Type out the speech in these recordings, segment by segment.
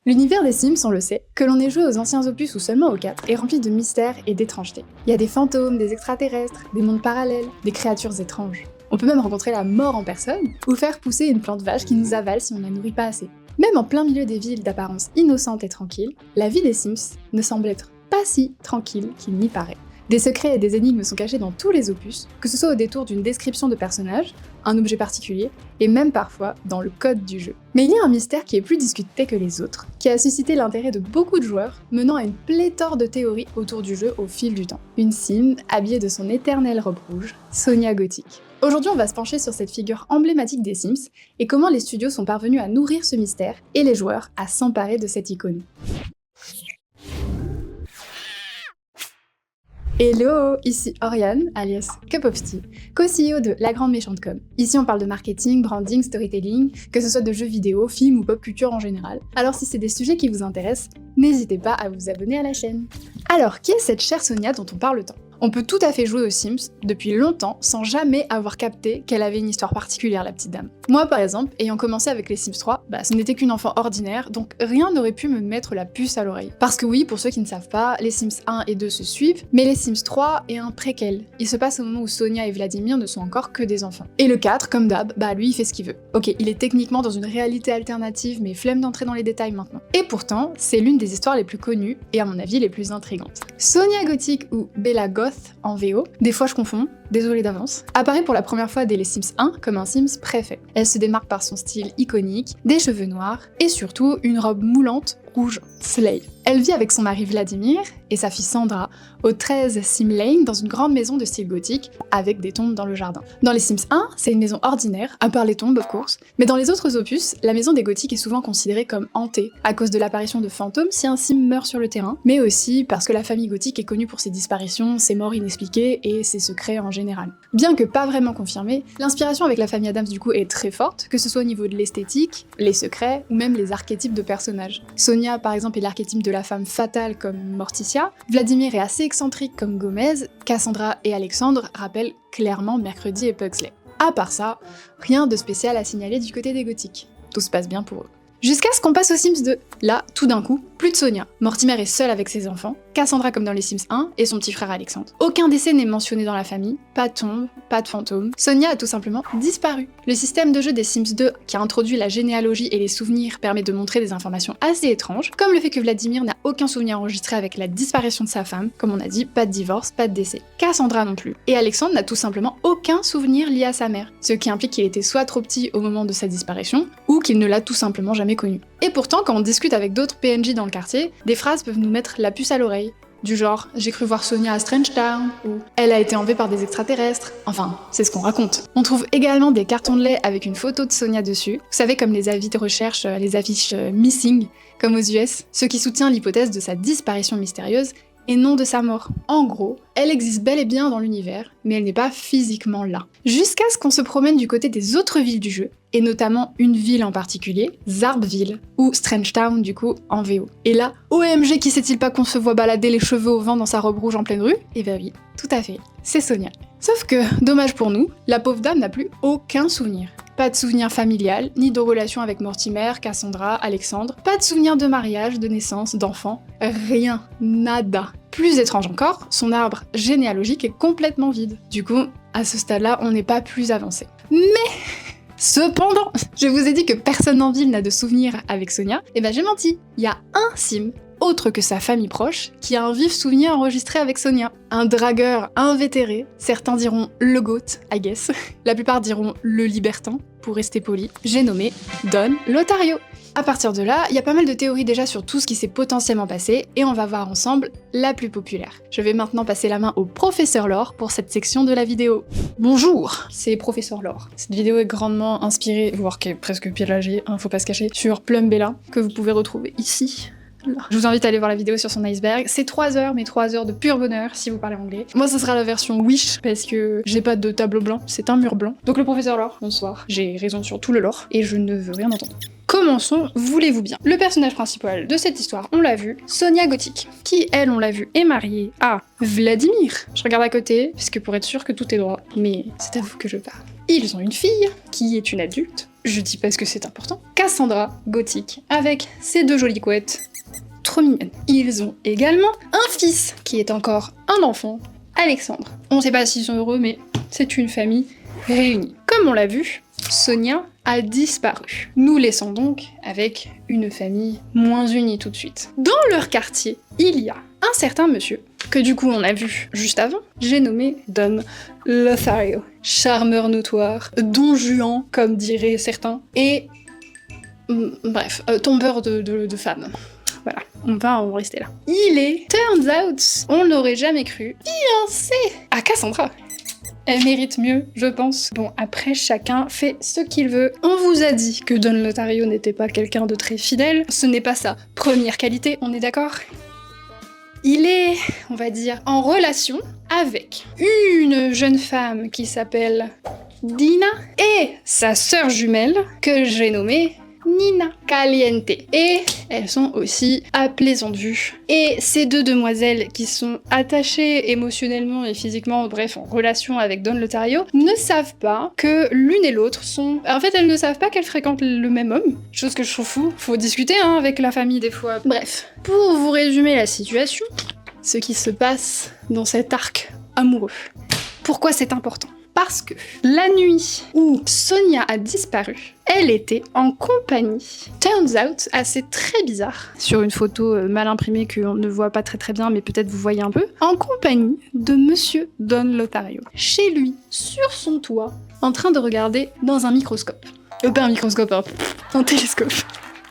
L'univers des Sims, on le sait, que l'on ait joué aux anciens opus ou seulement aux 4, est rempli de mystères et d'étrangetés. Il y a des fantômes, des extraterrestres, des mondes parallèles, des créatures étranges. On peut même rencontrer la mort en personne, ou faire pousser une plante vache qui nous avale si on ne la nourrit pas assez. Même en plein milieu des villes d'apparence innocente et tranquille, la vie des Sims ne semble être pas si tranquille qu'il n'y paraît. Des secrets et des énigmes sont cachés dans tous les opus, que ce soit au détour d'une description de personnage, un objet particulier, et même parfois dans le code du jeu. Mais il y a un mystère qui est plus discuté que les autres, qui a suscité l'intérêt de beaucoup de joueurs, menant à une pléthore de théories autour du jeu au fil du temps. Une Sim habillée de son éternelle robe rouge, Sonia Gothic. Aujourd'hui, on va se pencher sur cette figure emblématique des Sims, et comment les studios sont parvenus à nourrir ce mystère, et les joueurs à s'emparer de cette icône. Hello, ici Oriane, alias Cup of Tea, co-CEO de La Grande Méchante Com. Ici on parle de marketing, branding, storytelling, que ce soit de jeux vidéo, films ou pop culture en général. Alors si c'est des sujets qui vous intéressent, n'hésitez pas à vous abonner à la chaîne. Alors, qui est cette chère Sonia dont on parle tant ? On peut tout à fait jouer aux Sims depuis longtemps sans jamais avoir capté qu'elle avait une histoire particulière, la petite dame. Moi par exemple, ayant commencé avec les Sims 3, ce n'était qu'une enfant ordinaire, donc rien n'aurait pu me mettre la puce à l'oreille. Parce que oui, pour ceux qui ne savent pas, les Sims 1 et 2 se suivent, mais les Sims 3 est un préquel. Il se passe au moment où Sonia et Vladimir ne sont encore que des enfants. Et le 4, comme d'hab, lui il fait ce qu'il veut. Ok, il est techniquement dans une réalité alternative, mais flemme d'entrer dans les détails maintenant. Et pourtant, c'est l'une des histoires les plus connues, et à mon avis les plus intrigantes. Sonia Gothic ou Bella Goth en VO, des fois je confonds, désolée d'avance, apparaît pour la première fois dès les Sims 1 comme un Sims préfet. Elle se démarque par son style iconique, des cheveux noirs et surtout une robe moulante rouge slay. Elle vit avec son mari Vladimir et sa fille Sandra au 13 Sim Lane dans une grande maison de style gothique avec des tombes dans le jardin. Dans les Sims 1, c'est une maison ordinaire, à part les tombes of course, mais dans les autres opus, la maison des gothiques est souvent considérée comme hantée à cause de l'apparition de fantômes si un Sim meurt sur le terrain, mais aussi parce que la famille gothique est connue pour ses disparitions, ses morts inexpliquées et ses secrets en général. Bien que pas vraiment confirmée, l'inspiration avec la famille Addams du coup est très forte, que ce soit au niveau de l'esthétique, les secrets ou même les archétypes de personnages. Sonia par exemple est l'archétype de la femme fatale comme Morticia, Vladimir est assez excentrique comme Gomez, Cassandra et Alexandre rappellent clairement Mercredi et Pugsley. À part ça, rien de spécial à signaler du côté des gothiques. Tout se passe bien pour eux. Jusqu'à ce qu'on passe aux Sims 2. Là, tout d'un coup, plus de Sonia. Mortimer est seul avec ses enfants, Cassandra comme dans les Sims 1 et son petit frère Alexandre. Aucun décès n'est mentionné dans la famille, pas de tombe, pas de fantôme. Sonia a tout simplement disparu. Le système de jeu des Sims 2 qui a introduit la généalogie et les souvenirs permet de montrer des informations assez étranges, comme le fait que Vladimir n'a aucun souvenir enregistré avec la disparition de sa femme, comme on a dit, pas de divorce, pas de décès. Cassandra non plus. Et Alexandre n'a tout simplement aucun souvenir lié à sa mère, ce qui implique qu'il était soit trop petit au moment de sa disparition, ou qu'il ne l'a tout simplement jamais connu. Et pourtant, quand on discute avec d'autres PNJ dans le quartier, des phrases peuvent nous mettre la puce à l'oreille. Du genre, j'ai cru voir Sonia à Strange Town, ou elle a été enlevée par des extraterrestres. Enfin, c'est ce qu'on raconte. On trouve également des cartons de lait avec une photo de Sonia dessus. Vous savez, comme les avis de recherche, les affiches missing, comme aux US, ce qui soutient l'hypothèse de sa disparition mystérieuse et non de sa mort. En gros, elle existe bel et bien dans l'univers, mais elle n'est pas physiquement là. Jusqu'à ce qu'on se promène du côté des autres villes du jeu, et notamment une ville en particulier, Zarbville, ou Strange Town du coup en VO. Et là, OMG, qui sait-il pas qu'on se voit balader les cheveux au vent dans sa robe rouge en pleine rue ? Eh ben oui, tout à fait, c'est Sonia. Sauf que, dommage pour nous, la pauvre dame n'a plus aucun souvenir. Pas de souvenir familial, ni de relation avec Mortimer, Cassandra, Alexandre, pas de souvenir de mariage, de naissance, d'enfant, rien, nada. Plus étrange encore, son arbre généalogique est complètement vide. Du coup, à ce stade-là, on n'est pas plus avancé. Mais cependant, je vous ai dit que personne en ville n'a de souvenir avec Sonia, et j'ai menti. Il y a un Sim, autre que sa famille proche, qui a un vif souvenir enregistré avec Sonia. Un dragueur invétéré, certains diront le GOAT, I guess, la plupart diront le libertin, pour rester poli, j'ai nommé Don Lothario. À partir de là, il y a pas mal de théories déjà sur tout ce qui s'est potentiellement passé, et on va voir ensemble la plus populaire. Je vais maintenant passer la main au professeur Lore pour cette section de la vidéo. Bonjour, c'est professeur Lore. Cette vidéo est grandement inspirée, voire qui est presque pélagée, faut pas se cacher, sur Plumbella, que vous pouvez retrouver ici. Je vous invite à aller voir la vidéo sur son iceberg. C'est 3 heures, mais 3 heures de pur bonheur si vous parlez anglais. Moi, ça sera la version Wish, parce que j'ai pas de tableau blanc, c'est un mur blanc. Donc le professeur Lore, bonsoir. J'ai raison sur tout le lore, et je ne veux rien entendre. Commençons, voulez-vous bien. Le personnage principal de cette histoire, on l'a vu, Sonia Gothic, qui, elle, on l'a vu, est mariée à Vladimir. Je regarde à côté, puisque pour être sûr que tout est droit, mais c'est à vous que je parle. Ils ont une fille, qui est une adulte, je dis parce que c'est important, Cassandra, gothique, avec ses 2 jolies couettes, trop mignonnes. Ils ont également un fils, qui est encore un enfant, Alexandre. On sait pas s'ils sont heureux, mais c'est une famille réunie. Comme on l'a vu, Sonia a disparu, nous laissant donc avec une famille moins unie tout de suite. Dans leur quartier, il y a un certain monsieur, que du coup on a vu juste avant, j'ai nommé Don Lothario. Charmeur notoire, don Juan, comme diraient certains, et bref, tombeur de femmes. Voilà, on va en rester là. Il est, turns out, on l'aurait jamais cru, fiancé à Cassandra. Elle mérite mieux, je pense. Bon, après, chacun fait ce qu'il veut. On vous a dit que Don Lothario n'était pas quelqu'un de très fidèle. Ce n'est pas sa première qualité, on est d'accord ? Il est, on va dire, en relation avec une jeune femme qui s'appelle Dina et sa sœur jumelle que j'ai nommée Nina Caliente. Et elles sont aussi à plaisante vue. Et ces 2 demoiselles qui sont attachées émotionnellement et physiquement, bref, en relation avec Don Lothario, ne savent pas que l'une et l'autre sont... En fait, elles ne savent pas qu'elles fréquentent le même homme. Chose que je trouve fou. Faut discuter avec la famille des fois. Bref, pour vous résumer la situation, ce qui se passe dans cet arc amoureux. Pourquoi c'est important ? Parce que la nuit où Sonia a disparu, elle était en compagnie, turns out, assez très bizarre, sur une photo mal imprimée qu'on ne voit pas très bien, mais peut-être vous voyez un peu, en compagnie de Monsieur Don Lothario, chez lui, sur son toit, en train de regarder dans un microscope. Pas un microscope, un télescope.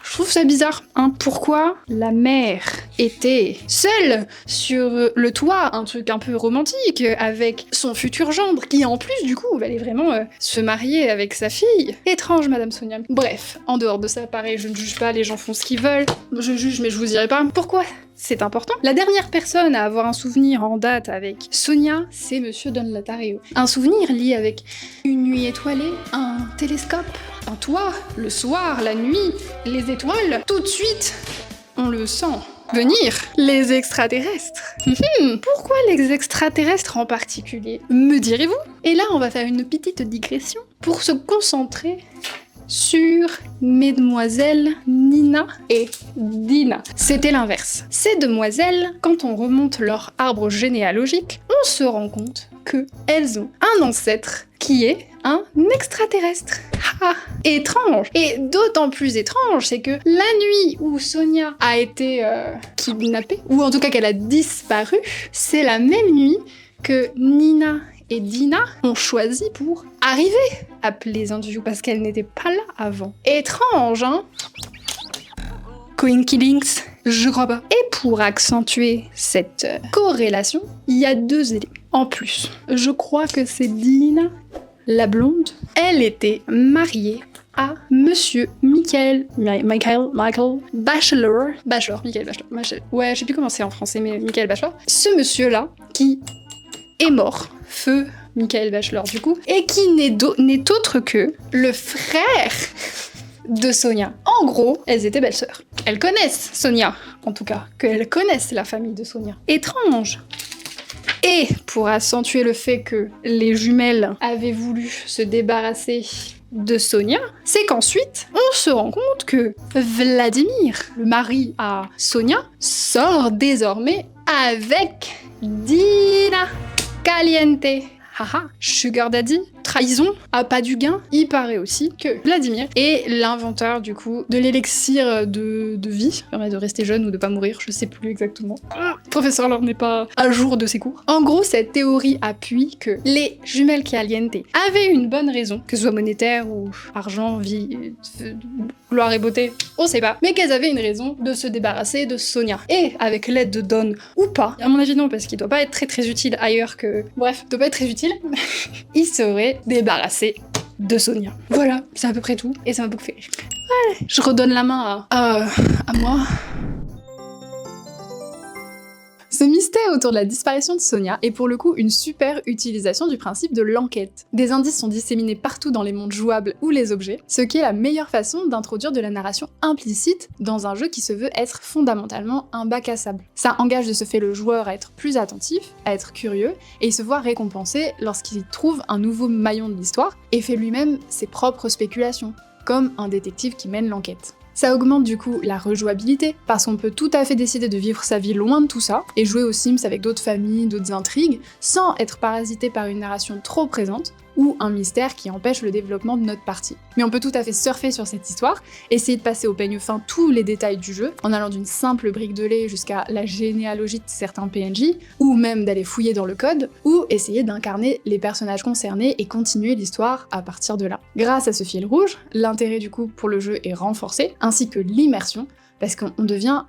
Je trouve ça bizarre, Pourquoi la mère était seule sur le toit, un truc un peu romantique, avec son futur gendre, qui en plus, du coup, allait vraiment se marier avec sa fille. Étrange, Madame Sonia. Bref, en dehors de ça, pareil, je ne juge pas, les gens font ce qu'ils veulent. Je juge, mais je vous dirai pas. Pourquoi c'est important. La dernière personne à avoir un souvenir en date avec Sonia, c'est Monsieur Don Lothario. Un souvenir lié avec une nuit étoilée, un télescope, un toit, le soir, la nuit, les étoiles. Tout de suite, on le sent venir. Les extraterrestres. Pourquoi les extraterrestres en particulier, me direz-vous? Et là, on va faire une petite digression pour se concentrer sur mesdemoiselles Nina et Dina. C'était l'inverse. Ces demoiselles, quand on remonte leur arbre généalogique, on se rend compte qu'elles ont un ancêtre qui est un extraterrestre. Ah, étrange. Et d'autant plus étrange, c'est que la nuit où Sonia a été kidnappée, ou en tout cas qu'elle a disparu, c'est la même nuit que Nina et Dina ont choisi pour arriver à Pleasant View parce qu'elles n'étaient pas là avant. Étrange, Coinkillings, je crois pas. Et pour accentuer cette corrélation, il y a 2 éléments en plus. Je crois que c'est Dina, la blonde. Elle était mariée à Monsieur Michael Bachelor. Ouais, je sais plus comment c'est en français, mais Michael Bachelor. Ce monsieur-là, qui est mort, feu Michael Bachelor du coup, et qui n'est autre que le frère de Sonia. En gros, elles étaient belles-sœurs. Elles connaissent Sonia, en tout cas, qu'elles connaissent la famille de Sonia. Étrange. Et pour accentuer le fait que les jumelles avaient voulu se débarrasser de Sonia, c'est qu'ensuite, on se rend compte que Vladimir, le mari à Sonia, sort désormais avec Dina Caliente. Haha, Sugar Daddy, trahison, appât du gain. Il paraît aussi que Vladimir est l'inventeur du coup de l'élixir de vie, qui permet de rester jeune ou de pas mourir, je sais plus exactement. Professeur Laure n'est pas à jour de ses cours. En gros, cette théorie appuie que les jumelles Caliente avaient une bonne raison, que ce soit monétaire ou argent, vie, gloire et beauté, on sait pas, mais qu'elles avaient une raison de se débarrasser de Sonia. Et avec l'aide de Don ou pas, à mon avis non, parce qu'il doit pas être très utile ailleurs que... Bref, il doit pas être très utile, il serait débarrassé de Sonia. Voilà, c'est à peu près tout, et ça m'a beaucoup fait rire. Ouais, je redonne la main à moi. Ce mystère autour de la disparition de Sonia est pour le coup une super utilisation du principe de l'enquête. Des indices sont disséminés partout dans les mondes jouables ou les objets, ce qui est la meilleure façon d'introduire de la narration implicite dans un jeu qui se veut être fondamentalement un bac à sable. Ça engage de ce fait le joueur à être plus attentif, à être curieux, et il se voit récompensé lorsqu'il trouve un nouveau maillon de l'histoire et fait lui-même ses propres spéculations. comme un détective qui mène l'enquête. Ça augmente du coup la rejouabilité, parce qu'on peut tout à fait décider de vivre sa vie loin de tout ça, et jouer aux Sims avec d'autres familles, d'autres intrigues, sans être parasité par une narration trop présente, ou un mystère qui empêche le développement de notre partie. Mais on peut tout à fait surfer sur cette histoire, essayer de passer au peigne fin tous les détails du jeu, en allant d'une simple brique de lait jusqu'à la généalogie de certains PNJ, ou même d'aller fouiller dans le code, ou essayer d'incarner les personnages concernés et continuer l'histoire à partir de là. Grâce à ce fil rouge, l'intérêt du coup pour le jeu est renforcé, ainsi que l'immersion, parce qu'on devient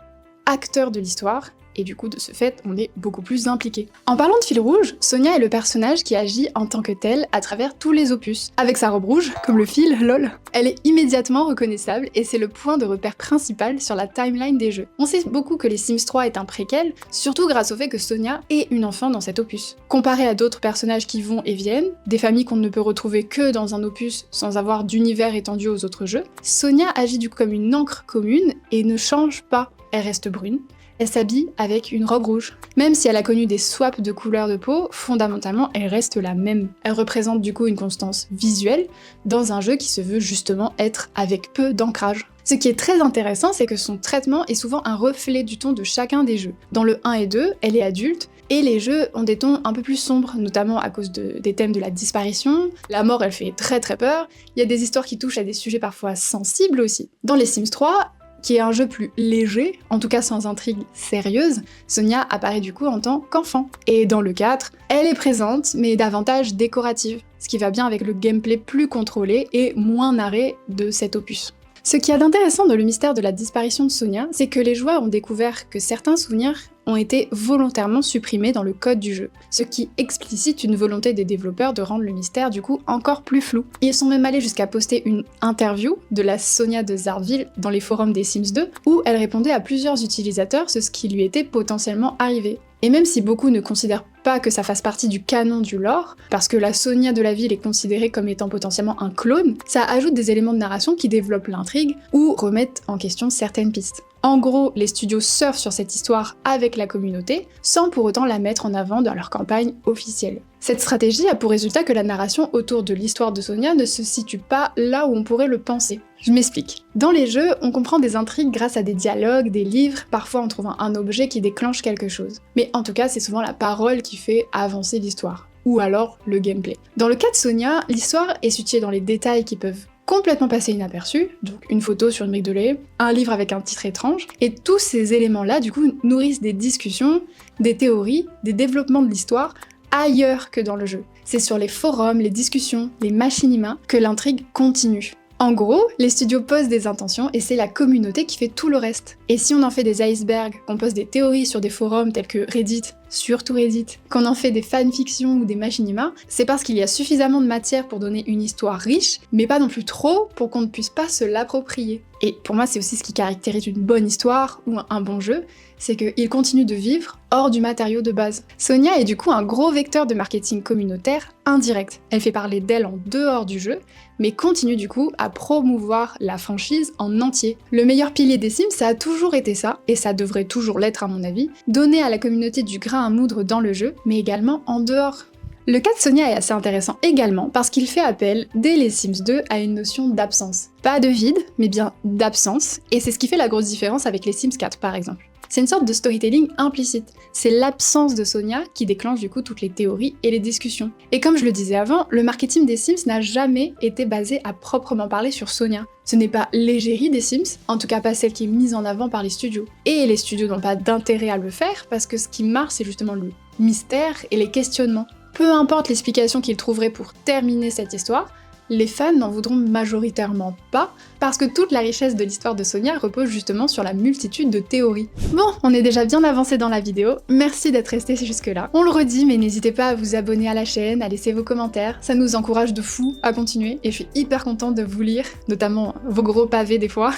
acteur de l'histoire, et du coup, de ce fait, on est beaucoup plus impliqué. En parlant de fil rouge, Sonia est le personnage qui agit en tant que tel à travers tous les opus. Avec sa robe rouge, comme le fil, lol, elle est immédiatement reconnaissable et c'est le point de repère principal sur la timeline des jeux. On sait beaucoup que les Sims 3 est un préquel, surtout grâce au fait que Sonia est une enfant dans cet opus. Comparé à d'autres personnages qui vont et viennent, des familles qu'on ne peut retrouver que dans un opus sans avoir d'univers étendu aux autres jeux, Sonia agit du coup comme une encre commune et ne change pas. Elle reste brune. Elle s'habille avec une robe rouge. Même si elle a connu des swaps de couleur de peau, fondamentalement, elle reste la même. Elle représente du coup une constance visuelle dans un jeu qui se veut justement être avec peu d'ancrage. Ce qui est très intéressant, c'est que son traitement est souvent un reflet du ton de chacun des jeux. Dans le 1 et 2, elle est adulte, et les jeux ont des tons un peu plus sombres, notamment à cause des thèmes de la disparition. La mort, elle fait très très peur. Il y a des histoires qui touchent à des sujets parfois sensibles aussi. Dans les Sims 3, qui est un jeu plus léger, en tout cas sans intrigue sérieuse, Sonia apparaît du coup en tant qu'enfant. Et dans le 4, elle est présente, mais davantage décorative, ce qui va bien avec le gameplay plus contrôlé et moins narré de cet opus. Ce qu'il y a d'intéressant dans le mystère de la disparition de Sonia, c'est que les joueurs ont découvert que certains souvenirs ont été volontairement supprimés dans le code du jeu, ce qui explicite une volonté des développeurs de rendre le mystère du coup encore plus flou. Ils sont même allés jusqu'à poster une interview de la Sonia de Zardville dans les forums des Sims 2, où elle répondait à plusieurs utilisateurs ce qui lui était potentiellement arrivé. Et même si beaucoup ne considèrent pas que ça fasse partie du canon du lore, parce que la Sonia de la ville est considérée comme étant potentiellement un clone, ça ajoute des éléments de narration qui développent l'intrigue ou remettent en question certaines pistes. En gros, les studios surfent sur cette histoire avec la communauté, sans pour autant la mettre en avant dans leur campagne officielle. Cette stratégie a pour résultat que la narration autour de l'histoire de Sonia ne se situe pas là où on pourrait le penser. Je m'explique. Dans les jeux, on comprend des intrigues grâce à des dialogues, des livres, parfois en trouvant un objet qui déclenche quelque chose. Mais en tout cas, c'est souvent la parole qui fait avancer l'histoire. Ou alors le gameplay. Dans le cas de Sonia, l'histoire est située dans les détails qui peuvent complètement passer inaperçus, donc une photo sur une brique de lait, un livre avec un titre étrange, et tous ces éléments-là, du coup, nourrissent des discussions, des théories, des développements de l'histoire ailleurs que dans le jeu. C'est sur les forums, les discussions, les machinimas que l'intrigue continue. En gros, les studios posent des intentions et c'est la communauté qui fait tout le reste. Et si on en fait des icebergs, qu'on pose des théories sur des forums tels que Reddit, surtout Reddit, qu'on en fait des fanfictions ou des machinimas, c'est parce qu'il y a suffisamment de matière pour donner une histoire riche, mais pas non plus trop pour qu'on ne puisse pas se l'approprier. Et pour moi, c'est aussi ce qui caractérise une bonne histoire ou un bon jeu, c'est qu'il continue de vivre hors du matériau de base. Sonia est du coup un gros vecteur de marketing communautaire indirect. Elle fait parler d'elle en dehors du jeu, mais continue du coup à promouvoir la franchise en entier. Le meilleur pilier des Sims, ça a toujours été ça, et ça devrait toujours l'être à mon avis, donner à la communauté du grain à moudre dans le jeu, mais également en dehors. Le cas de Sonia est assez intéressant également parce qu'il fait appel, dès les Sims 2, à une notion d'absence. Pas de vide, mais bien d'absence, et c'est ce qui fait la grosse différence avec les Sims 4 par exemple. C'est une sorte de storytelling implicite. C'est l'absence de Sonia qui déclenche du coup toutes les théories et les discussions. Et comme je le disais avant, le marketing des Sims n'a jamais été basé à proprement parler sur Sonia. Ce n'est pas l'égérie des Sims, en tout cas pas celle qui est mise en avant par les studios. Et les studios n'ont pas d'intérêt à le faire parce que ce qui marche c'est justement le mystère et les questionnements. Peu importe l'explication qu'ils trouveraient pour terminer cette histoire, les fans n'en voudront majoritairement pas, parce que toute la richesse de l'histoire de Sonia repose justement sur la multitude de théories. Bon, on est déjà bien avancé dans la vidéo, merci d'être resté jusque-là. On le redit, mais n'hésitez pas à vous abonner à la chaîne, à laisser vos commentaires, ça nous encourage de fou à continuer, et je suis hyper contente de vous lire, notamment vos gros pavés des fois.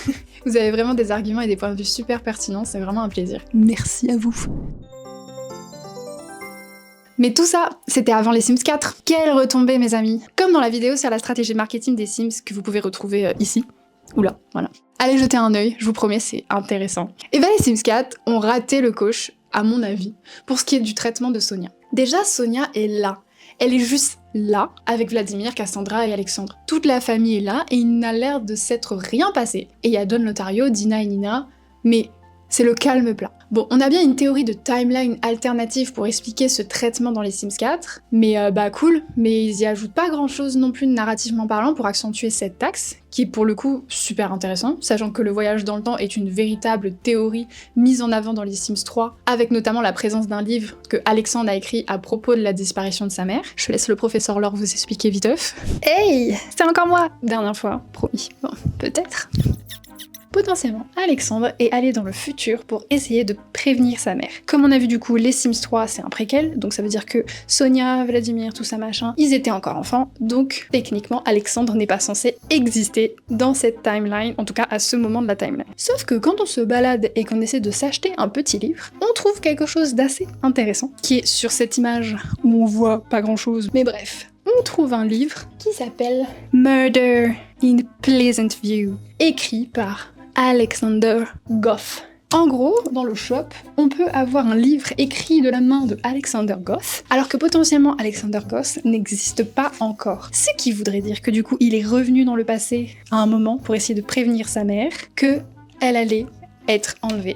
Vous avez vraiment des arguments et des points de vue super pertinents, c'est vraiment un plaisir. Merci à vous. Mais tout ça, c'était avant les Sims 4. Quelle retombée, mes amis! Comme dans la vidéo sur la stratégie marketing des Sims que vous pouvez retrouver ici, ou là, voilà. Allez jeter un œil, je vous promets, c'est intéressant. Et ben les Sims 4 ont raté le coche, à mon avis, pour ce qui est du traitement de Sonia. Déjà, Sonia est là. Elle est juste là, avec Vladimir, Cassandra et Alexandre. Toute la famille est là, et il n'a l'air de s'être rien passé. Et il y a Don Lotario, Dina et Nina, mais c'est le calme plat. Bon, on a bien une théorie de timeline alternative pour expliquer ce traitement dans les Sims 4, mais cool, mais ils y ajoutent pas grand chose non plus narrativement parlant pour accentuer cet axe, qui est pour le coup super intéressant, sachant que le voyage dans le temps est une véritable théorie mise en avant dans les Sims 3, avec notamment la présence d'un livre que Alexandre a écrit à propos de la disparition de sa mère. Je laisse le professeur Laure vous expliquer viteuf. Hey, c'est encore moi! Dernière fois, promis. Bon, peut-être. Potentiellement, Alexandre est allé dans le futur pour essayer de prévenir sa mère. Comme on a vu du coup, les Sims 3 c'est un préquel, donc ça veut dire que Sonia, Vladimir, tout ça machin, ils étaient encore enfants, donc techniquement Alexandre n'est pas censé exister dans cette timeline, en tout cas à ce moment de la timeline. Sauf que quand on se balade et qu'on essaie de s'acheter un petit livre, on trouve quelque chose d'assez intéressant, qui est sur cette image où on voit pas grand chose, mais bref. On trouve un livre qui s'appelle Murder in Pleasant View, écrit par Alexander Goff. En gros, dans le shop, on peut avoir un livre écrit de la main de Alexander Goff, alors que potentiellement Alexander Goff n'existe pas encore. Ce qui voudrait dire que du coup, il est revenu dans le passé à un moment pour essayer de prévenir sa mère que elle allait être enlevée.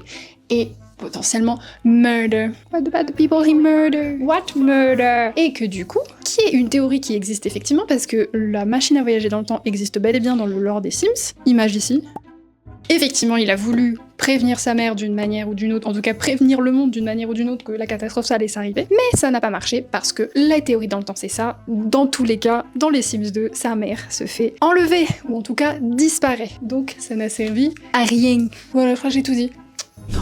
Et potentiellement murder. What about the people he murder? What murder? Et que du coup, qui est une théorie qui existe effectivement parce que la machine à voyager dans le temps existe bel et bien dans le lore des Sims. Image ici. Effectivement, il a voulu prévenir sa mère d'une manière ou d'une autre, en tout cas prévenir le monde d'une manière ou d'une autre que la catastrophe ça allait s'arriver, mais ça n'a pas marché parce que la théorie dans le temps c'est ça, dans tous les cas, dans les Sims 2, sa mère se fait enlever, ou en tout cas disparaît, donc ça n'a servi à rien. Voilà, je crois que j'ai tout dit.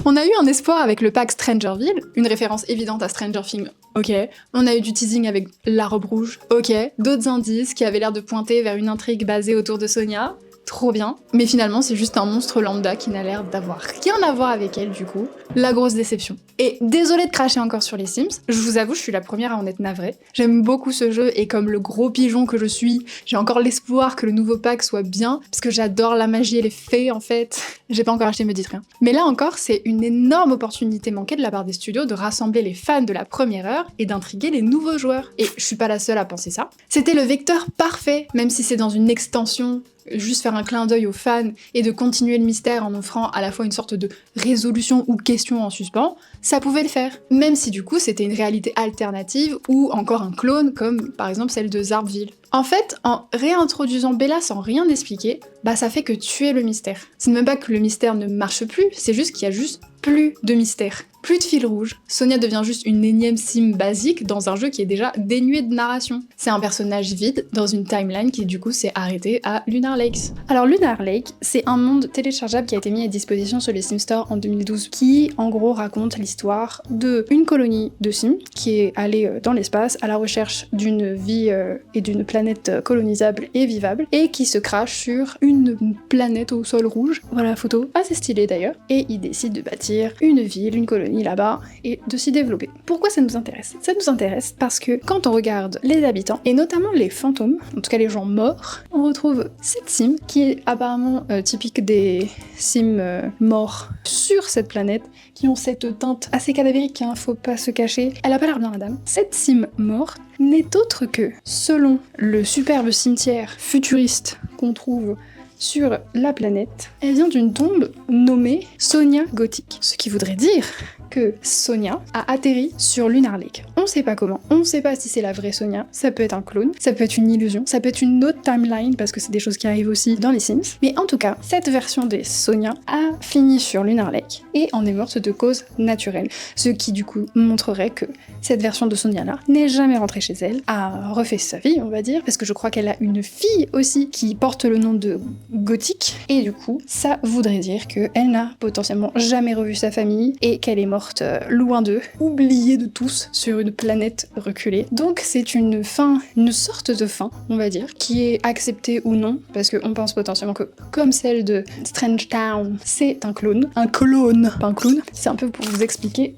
On a eu un espoir avec le pack Strangerville, une référence évidente à Stranger Things, ok. On a eu du teasing avec la robe rouge, ok. D'autres indices qui avaient l'air de pointer vers une intrigue basée autour de Sonia, trop bien. Mais finalement, c'est juste un monstre lambda qui n'a l'air d'avoir rien à voir avec elle, du coup. La grosse déception. Et désolée de cracher encore sur les Sims, je vous avoue, je suis la première à en être navrée. J'aime beaucoup ce jeu et comme le gros pigeon que je suis, j'ai encore l'espoir que le nouveau pack soit bien, parce que j'adore la magie et les fées en fait. J'ai pas encore acheté, me dites rien. Mais là encore, c'est une énorme opportunité manquée de la part des studios de rassembler les fans de la première heure et d'intriguer les nouveaux joueurs. Et je suis pas la seule à penser ça. C'était le vecteur parfait, même si c'est dans une extension, juste faire un clin d'œil aux fans et de continuer le mystère en offrant à la fois une sorte de résolution ou question en suspens, ça pouvait le faire. Même si du coup c'était une réalité alternative ou encore un clone comme par exemple celle de Zarbville. En fait, en réintroduisant Bella sans rien expliquer, bah ça fait que tuer le mystère. C'est même pas que le mystère ne marche plus, c'est juste qu'il y a juste plus de mystère. Plus de fil rouge, Sonia devient juste une énième sim basique dans un jeu qui est déjà dénué de narration. C'est un personnage vide dans une timeline qui du coup s'est arrêtée à Lunar Lakes. Alors Lunar Lake, c'est un monde téléchargeable qui a été mis à disposition sur les Sims Store en 2012 qui en gros raconte l'histoire de une colonie de Sims qui est allée dans l'espace à la recherche d'une vie et d'une planète colonisable et vivable et qui se crache sur une planète au sol rouge. Voilà la photo, assez stylée d'ailleurs. Et ils décident de bâtir une ville, une colonie là-bas et de s'y développer. Pourquoi ça nous intéresse? Ça nous intéresse parce que quand on regarde les habitants, et notamment les fantômes, en tout cas les gens morts, on retrouve cette sim qui est apparemment typique des sims morts sur cette planète, qui ont cette teinte assez cadavérique, hein, faut pas se cacher. Elle a pas l'air bien la dame. Cette sim morte n'est autre que, selon le superbe cimetière futuriste qu'on trouve sur la planète, elle vient d'une tombe nommée Sonia Gothic. Ce qui voudrait dire que Sonia a atterri sur Lunar Lake. On sait pas comment, on sait pas si c'est la vraie Sonia, ça peut être un clone, ça peut être une illusion, ça peut être une autre timeline parce que c'est des choses qui arrivent aussi dans les Sims. Mais en tout cas, cette version des Sonia a fini sur Lunar Lake et en est morte de cause naturelle. Ce qui du coup montrerait que cette version de Sonia là n'est jamais rentrée chez elle, a refait sa vie on va dire, parce que je crois qu'elle a une fille aussi qui porte le nom de Gothic et du coup ça voudrait dire qu'elle n'a potentiellement jamais revu sa famille et qu'elle est morte loin d'eux, oubliée de tous sur une planète reculée. Donc c'est une fin, une sorte de fin, on va dire, qui est acceptée ou non, parce qu'on pense potentiellement que, comme celle de Strange Town, c'est un clone. Un clone, pas un clown. C'est un peu pour vous expliquer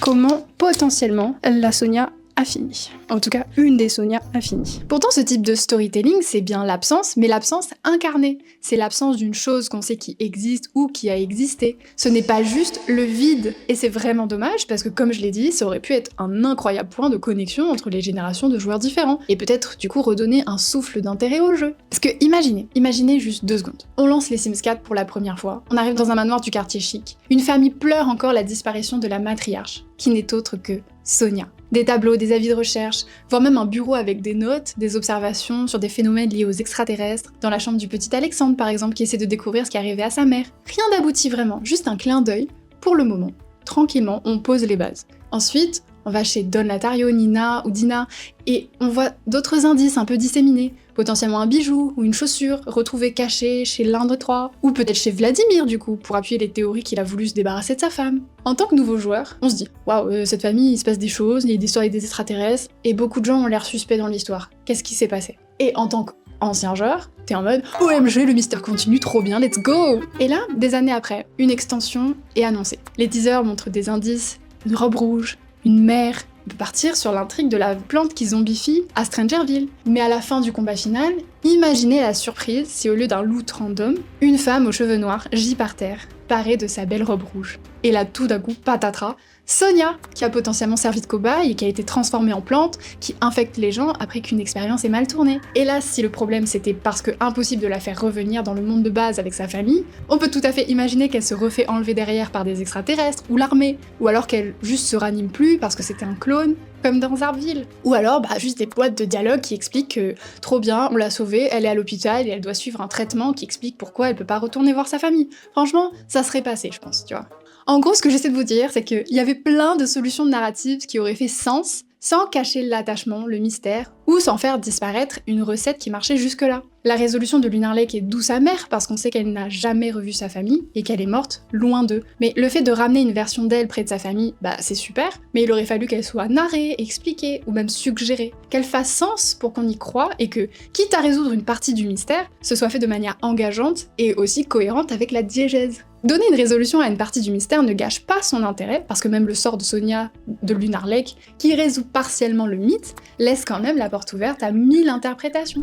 comment potentiellement la Sonia a fini. En tout cas, une des Sonia a fini. Pourtant, ce type de storytelling, c'est bien l'absence, mais l'absence incarnée. C'est l'absence d'une chose qu'on sait qui existe ou qui a existé. Ce n'est pas juste le vide. Et c'est vraiment dommage parce que, comme je l'ai dit, ça aurait pu être un incroyable point de connexion entre les générations de joueurs différents. Et peut-être, du coup, redonner un souffle d'intérêt au jeu. Parce que imaginez juste 2 secondes. On lance les Sims 4 pour la première fois. On arrive dans un manoir du quartier chic. Une famille pleure encore la disparition de la matriarche, qui n'est autre que Sonia. Des tableaux, des avis de recherche, voire même un bureau avec des notes, des observations sur des phénomènes liés aux extraterrestres, dans la chambre du petit Alexandre par exemple qui essaie de découvrir ce qui arrivait à sa mère. Rien d'abouti vraiment, juste un clin d'œil, pour le moment. Tranquillement, on pose les bases. Ensuite, on va chez Don Latario, Nina ou Dina, et on voit d'autres indices un peu disséminés. Potentiellement un bijou ou une chaussure retrouvée cachée chez l'un des trois, ou peut-être chez Vladimir du coup, pour appuyer les théories qu'il a voulu se débarrasser de sa femme. En tant que nouveau joueur, on se dit « Waouh, cette famille, il se passe des choses, il y a des histoires avec des extraterrestres, et beaucoup de gens ont l'air suspects dans l'histoire. Qu'est-ce qui s'est passé ?» Et en tant qu'ancien joueur, t'es en mode « OMG, le mystère continue, trop bien, let's go !» Et là, des années après, une extension est annoncée. Les teasers montrent des indices, une robe rouge, une mère. On peut partir sur l'intrigue de la plante qui zombifie à Strangerville. Mais à la fin du combat final, imaginez la surprise si au lieu d'un loot random, une femme aux cheveux noirs gît par terre, parée de sa belle robe rouge. Et là tout d'un coup, patatras, Sonia, qui a potentiellement servi de cobaye et qui a été transformée en plante, qui infecte les gens après qu'une expérience ait mal tourné. Hélas, si le problème c'était parce que impossible de la faire revenir dans le monde de base avec sa famille, on peut tout à fait imaginer qu'elle se refait enlever derrière par des extraterrestres ou l'armée, ou alors qu'elle juste se ranime plus parce que c'était un clone, comme dans Zarville. Ou alors, juste des boîtes de dialogue qui expliquent que trop bien, on l'a sauvée, elle est à l'hôpital et elle doit suivre un traitement qui explique pourquoi elle peut pas retourner voir sa famille. Franchement, ça serait passé, je pense, tu vois. En gros, ce que j'essaie de vous dire, c'est qu'il y avait plein de solutions narratives qui auraient fait sens sans cacher l'attachement, le mystère, ou sans faire disparaître une recette qui marchait jusque-là. La résolution de Lunar Lake est douce amère parce qu'on sait qu'elle n'a jamais revu sa famille et qu'elle est morte loin d'eux. Mais le fait de ramener une version d'elle près de sa famille, c'est super, mais il aurait fallu qu'elle soit narrée, expliquée ou même suggérée, qu'elle fasse sens pour qu'on y croie et que, quitte à résoudre une partie du mystère, ce soit fait de manière engageante et aussi cohérente avec la diégèse. Donner une résolution à une partie du mystère ne gâche pas son intérêt, parce que même le sort de Sonia de Lunar Lake, qui résout partiellement le mythe, laisse quand même la porte ouverte à 1000 interprétations.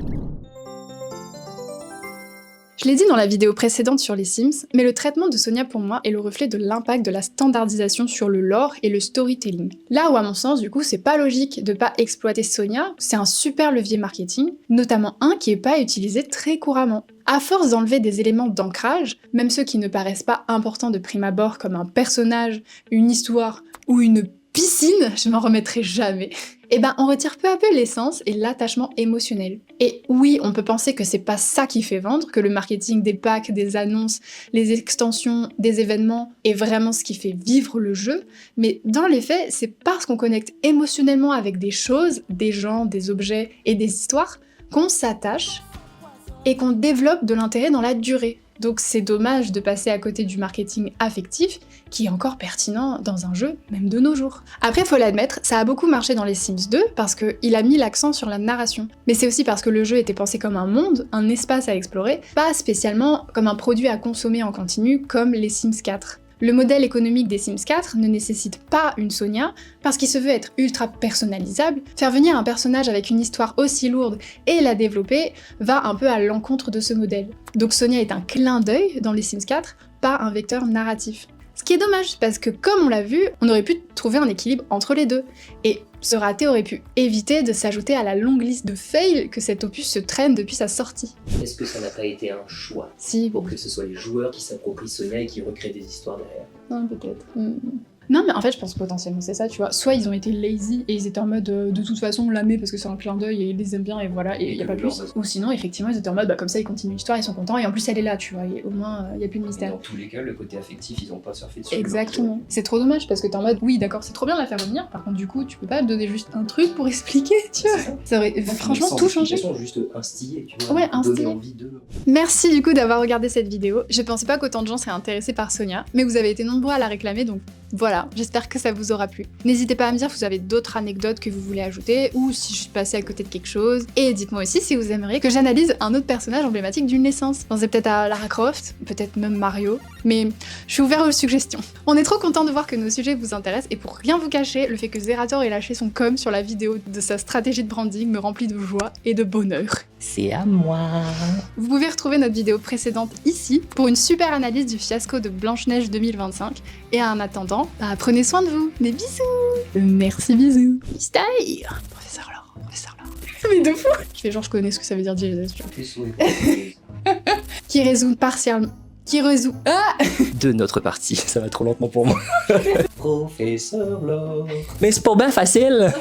Je l'ai dit dans la vidéo précédente sur les Sims, mais le traitement de Sonia pour moi est le reflet de l'impact de la standardisation sur le lore et le storytelling. Là où à mon sens, du coup, c'est pas logique de pas exploiter Sonia, c'est un super levier marketing, notamment un qui est pas utilisé très couramment. À force d'enlever des éléments d'ancrage, même ceux qui ne paraissent pas importants de prime abord comme un personnage, une histoire ou une piscine, je m'en remettrai jamais, on retire peu à peu l'essence et l'attachement émotionnel. Et oui, on peut penser que c'est pas ça qui fait vendre, que le marketing des packs, des annonces, les extensions, des événements est vraiment ce qui fait vivre le jeu, mais dans les faits, c'est parce qu'on connecte émotionnellement avec des choses, des gens, des objets et des histoires qu'on s'attache et qu'on développe de l'intérêt dans la durée. Donc c'est dommage de passer à côté du marketing affectif, qui est encore pertinent dans un jeu, même de nos jours. Après, faut l'admettre, ça a beaucoup marché dans les Sims 2, parce qu'il a mis l'accent sur la narration. Mais c'est aussi parce que le jeu était pensé comme un monde, un espace à explorer, pas spécialement comme un produit à consommer en continu, comme les Sims 4. Le modèle économique des Sims 4 ne nécessite pas une Sonia, parce qu'il se veut être ultra personnalisable. Faire venir un personnage avec une histoire aussi lourde et la développer va un peu à l'encontre de ce modèle. Donc Sonia est un clin d'œil dans les Sims 4, pas un vecteur narratif. Ce qui est dommage, parce que comme on l'a vu, on aurait pu trouver un équilibre entre les deux. Et ce raté aurait pu éviter de s'ajouter à la longue liste de fails que cet opus se traîne depuis sa sortie. Est-ce que ça n'a pas été un choix Si. Pour que ce soit les joueurs qui s'approprient Sonia et qui recréent des histoires derrière? Non, peut-être. Non, mais en fait, je pense potentiellement c'est ça, tu vois. Soit ils ont été lazy et ils étaient en mode de toute façon on la met parce que c'est un clin d'œil et ils les aiment bien et voilà, et y a pas plus. Ou sinon, effectivement, ils étaient en mode comme ça ils continuent l'histoire, ils sont contents et en plus elle est là, tu vois, et au moins y a plus de mystère. Dans tous les cas, le côté affectif, ils ont pas surfé dessus. Exactement. C'est trop dommage parce que t'es en mode oui, d'accord, c'est trop bien de la faire revenir, par contre, du coup, tu peux pas donner juste un truc pour expliquer, tu vois. Ça aurait franchement tout changé. Juste instillé, tu vois. Ouais, instillé. Envie de... Merci du coup d'avoir regardé cette vidéo. Je pensais pas qu'autant de gens seraient intéressés par Sonia, mais vous avez été nombreux à la réclamer, donc voilà, j'espère que ça vous aura plu. N'hésitez pas à me dire si vous avez d'autres anecdotes que vous voulez ajouter, ou si je suis passée à côté de quelque chose. Et dites-moi aussi si vous aimeriez que j'analyse un autre personnage emblématique d'une naissance. Pensez peut-être à Lara Croft, peut-être même Mario. Mais je suis ouvert aux suggestions. On est trop content de voir que nos sujets vous intéressent et pour rien vous cacher, le fait que Zerator ait lâché son com sur la vidéo de sa stratégie de branding me remplit de joie et de bonheur. C'est à moi. Vous pouvez retrouver notre vidéo précédente ici pour une super analyse du fiasco de Blanche-Neige 2025. Et en attendant, prenez soin de vous. Des bisous. Merci, bisous. Style. Professeur Laure. Mais de fou. Je fais genre je connais ce que ça veut dire Jesus. Qui résout partiellement. Qui résout. Ah. De notre partie, ça va trop lentement pour moi. Professeur Laure. Mais c'est pas bien facile.